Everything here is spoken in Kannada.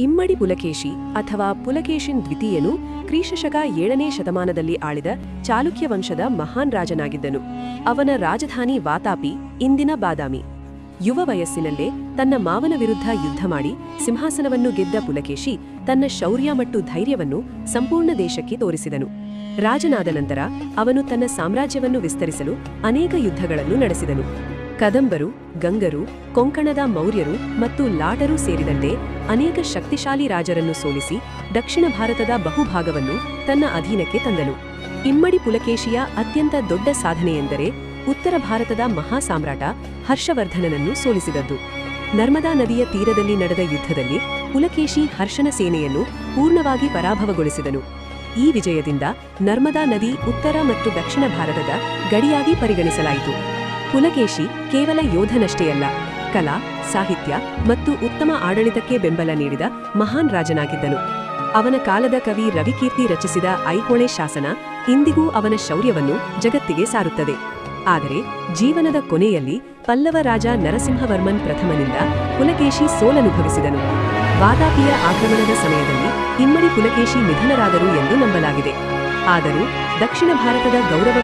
ಇಮ್ಮಡಿ ಪುಲಕೇಶಿ ಅಥವಾ ಪುಲಕೇಶಿನ್ ದ್ವಿತೀಯನು ಕ್ರಿಶಕ 7ನೇ ಶತಮಾನದಲ್ಲಿ ಆಳಿದ ಚಾಲುಕ್ಯ ವಂಶದ ಮಹಾನ್ ರಾಜನಾಗಿದ್ದನು. ಅವನ ರಾಜಧಾನಿ ವಾತಾಪಿ, ಇಂದಿನ ಬಾದಾಮಿ. ಯುವ ವಯಸ್ಸಿನಲ್ಲೇ ತನ್ನ ಮಾವನ ವಿರುದ್ಧ ಯುದ್ಧ ಮಾಡಿ ಸಿಂಹಾಸನವನ್ನು ಗೆದ್ದ ಪುಲಕೇಶಿ ತನ್ನ ಶೌರ್ಯ ಮತ್ತು ಧೈರ್ಯವನ್ನು ಸಂಪೂರ್ಣ ದೇಶಕ್ಕೆ ತೋರಿಸಿದನು. ರಾಜನಾದ ನಂತರ ಅವನು ತನ್ನ ಸಾಮ್ರಾಜ್ಯವನ್ನು ವಿಸ್ತರಿಸಲು ಅನೇಕ ಯುದ್ಧಗಳನ್ನು ನಡೆಸಿದನು. ಕದಂಬರು, ಗಂಗರು, ಕೊಂಕಣದ ಮೌರ್ಯರು ಮತ್ತು ಲಾಟರು ಸೇರಿದಂತೆ ಅನೇಕ ಶಕ್ತಿಶಾಲಿ ರಾಜರನ್ನು ಸೋಲಿಸಿ ದಕ್ಷಿಣ ಭಾರತದ ಬಹುಭಾಗವನ್ನು ತನ್ನ ಅಧೀನಕ್ಕೆ ತಂದನು. ಇಮ್ಮಡಿ ಪುಲಕೇಶಿಯ ಅತ್ಯಂತ ದೊಡ್ಡ ಸಾಧನೆಯೆಂದರೆ ಉತ್ತರ ಭಾರತದ ಮಹಾಸಾಮ್ರಾಟ ಹರ್ಷವರ್ಧನನನ್ನು ಸೋಲಿಸಿದದ್ದು. ನರ್ಮದಾ ನದಿಯ ತೀರದಲ್ಲಿ ನಡೆದ ಯುದ್ಧದಲ್ಲಿ ಪುಲಕೇಶಿ ಹರ್ಷನ ಸೇನೆಯನ್ನು ಪೂರ್ಣವಾಗಿ ಪರಾಭವಗೊಳಿಸಿದನು. ಈ ವಿಜಯದಿಂದ ನರ್ಮದಾ ನದಿ ಉತ್ತರ ಮತ್ತು ದಕ್ಷಿಣ ಭಾರತದ ಗಡಿಯಾಗಿ ಪರಿಗಣಿಸಲಾಯಿತು. ಪುಲಕೇಶಿ ಕೇವಲ ಯೋಧನಷ್ಟೇ ಅಲ್ಲ, ಕಲಾ, ಸಾಹಿತ್ಯ ಮತ್ತು ಉತ್ತಮ ಆಡಳಿತಕ್ಕೆ ಬೆಂಬಲ ನೀಡಿದ ಮಹಾನ್ ರಾಜನಾಗಿದ್ದನು. ಅವನ ಕಾಲದ ಕವಿ ರವಿಕೀರ್ತಿ ರಚಿಸಿದ ಐಹೊಳೆ ಶಾಸನ ಇಂದಿಗೂ ಅವನ ಶೌರ್ಯವನ್ನು ಜಗತ್ತಿಗೆ ಸಾರುತ್ತದೆ. ಆದರೆ ಜೀವನದ ಕೊನೆಯಲ್ಲಿ ಪಲ್ಲವ ರಾಜ ನರಸಿಂಹವರ್ಮನ್ ಪ್ರಥಮನಿಂದ ಪುಲಕೇಶಿ ಸೋಲನುಭವಿಸಿದನು. ವಾತಾಪಿಯ ಆಕ್ರಮಣದ ಸಮಯದಲ್ಲಿ ಇಮ್ಮಡಿ ಪುಲಕೇಶಿ ನಿಧನರಾದರು ಎಂದು ನಂಬಲಾಗಿದೆ. ಆದರೂ ದಕ್ಷಿಣ ಭಾರತದ ಗೌರವ